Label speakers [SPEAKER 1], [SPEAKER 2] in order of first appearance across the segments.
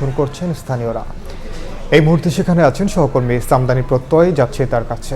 [SPEAKER 1] করছেন স্থানীয়রা। এই মুহূর্তে সেখানে আছেন সহকর্মী সামদানি প্রত্যয়, যাচ্ছে তার কাছে।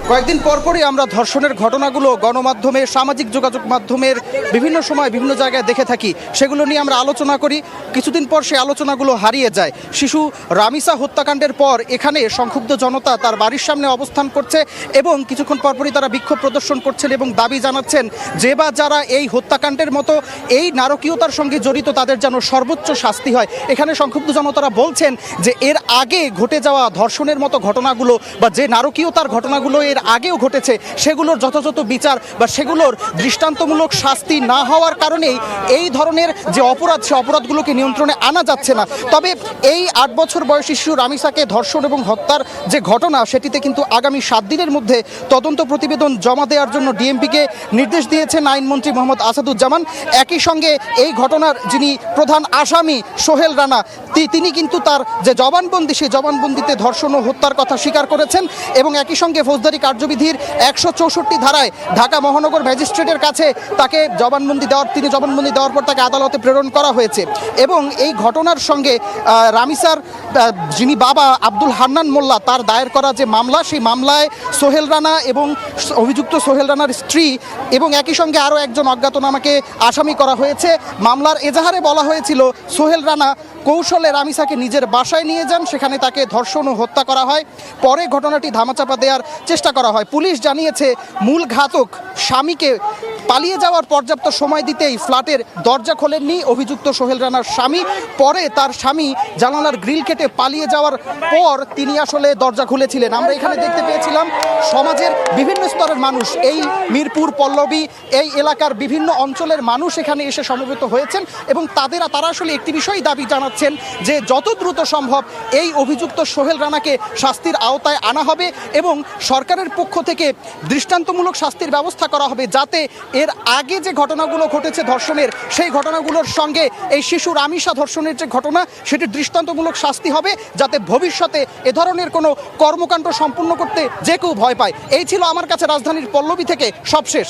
[SPEAKER 2] কয়েকদিন পরপরই আমরা ধর্ষণের ঘটনাগুলো গণমাধ্যমে, সামাজিক যোগাযোগ মাধ্যমের বিভিন্ন সময় বিভিন্ন জায়গায় দেখে থাকি। সেগুলো নিয়ে আমরা আলোচনা করি, কিছুদিন পর সেই আলোচনাগুলো হারিয়ে যায়। শিশু রামিসা হত্যাকাণ্ডের পর এখানে সংক্ষুব্ধ জনতা তার বাড়ির সামনে অবস্থান করছে এবং কিছুক্ষণ পরপরই তারা বিক্ষোভ প্রদর্শন করছেন এবং দাবি জানাচ্ছেন যে বা যারা এই হত্যাকাণ্ডের মতো এই নারকীয়তার সঙ্গে জড়িত তাদের যেন সর্বোচ্চ শাস্তি হয়। এখানে সংক্ষুব্ধ জনতারা বলছেন যে এর আগে ঘটে যাওয়া ধর্ষণের মতো ঘটনাগুলো বা যে নারকীয়তার ঘটনাগুলো এর আগেও ঘটেছে সেগুলোর যথাযথ বিচার বা সেগুলোর দৃষ্টান্তমূলক শাস্তি না হওয়ার কারণেই এই ধরনের যে অপরাধ, সে অপরাধগুলোকে নিয়ন্ত্রণে আনা যাচ্ছে না। তবে এই 8 বছর বয়সী শিশু রামিসাকে ধর্ষণ এবং হত্যার যে ঘটনা, সেটিতে কিন্তু আগামী 7 দিনের মধ্যে তদন্ত প্রতিবেদন জমা দেওয়ার জন্য ডিএমপিকে নির্দেশ দিয়েছেন আইনমন্ত্রী মোহাম্মদ আসাদুজ্জামান। একই সঙ্গে এই ঘটনার যিনি প্রধান আসামি সোহেল রানা, তিনি কিন্তু তার যে জবানবন্দি, সেই জবানবন্দিতে ধর্ষণ ও হত্যার কথা স্বীকার করেছেন এবং একই সঙ্গে ফৌজদারি কার্যবিধির 164 ধারায় ঢাকা মহানগর ম্যাজিস্ট্রেটের কাছে তাকে জবানবন্দি দেওয়ার পর তাকে আদালতে প্রেরণ করা হয়েছে। এবং এই ঘটনার সঙ্গে রামিসার যিনি বাবা আব্দুল হান্নান মোল্লা, তার দায়ের করা যে মামলা, সেই মামলায় সোহেল রানা এবং অভিযুক্ত সোহেল রানার স্ত্রী এবং একই সঙ্গে আরও একজন অজ্ঞাতনামাকে আসামি করা হয়েছে। মামলার এজাহারে বলা হয়েছিল সোহেল রানা কৌশলে রামিসাকে নিজের বাসায় নিয়ে যান, সেখানে তাকে ধর্ষণ ও হত্যা করা হয়। পরে ঘটনাটি ধামাচাপা দেওয়ার চেষ্টা করা হয়। পুলিশ জানিয়েছে মূল ঘাতক স্বামীকে পালিয়ে যাওয়ার পর্যাপ্ত সময় দিতেই ফ্ল্যাটের দরজা খোলেননি অভিযুক্ত সোহেল রানার স্বামী। পরে তার স্বামী জানালার গ্রিল কেটে পালিয়ে যাওয়ার পর তিনি আসলে দরজা খুলেছিলেন। আমরা এখানে দেখতে পেয়েছিলাম সমাজের বিভিন্ন স্তরের মানুষ, এই মিরপুর, পল্লবী, এই এলাকার বিভিন্ন অঞ্চলের মানুষ এখানে এসে সমবেত হয়েছেন এবং তারা আসলে একটি বিষয় দাবি জানাচ্ছেন যে যত দ্রুত সম্ভব এই অভিযুক্ত সোহেল রানাকে শাস্তির আওতায় আনা হবে এবং সরকারের পক্ষ থেকে দৃষ্টান্তমূলক শাস্তির ব্যবস্থা করা হবে, যাতে এর আগে যে ঘটনাগুলো ঘটেছে ধর্ষণের, সেই ঘটনাগুলোর সঙ্গে এই শিশু রামিসা ধর্ষণের যে ঘটনা, সেটির দৃষ্টান্তমূলক শাস্তি হবে, যাতে ভবিষ্যতে এ ধরনের কোনো কর্মকাণ্ড সম্পূর্ণ করতে যে কেউ ভয় পায়। এই ছিল আমার কাছে রাজধানীর পল্লবী থেকে সবশেষ।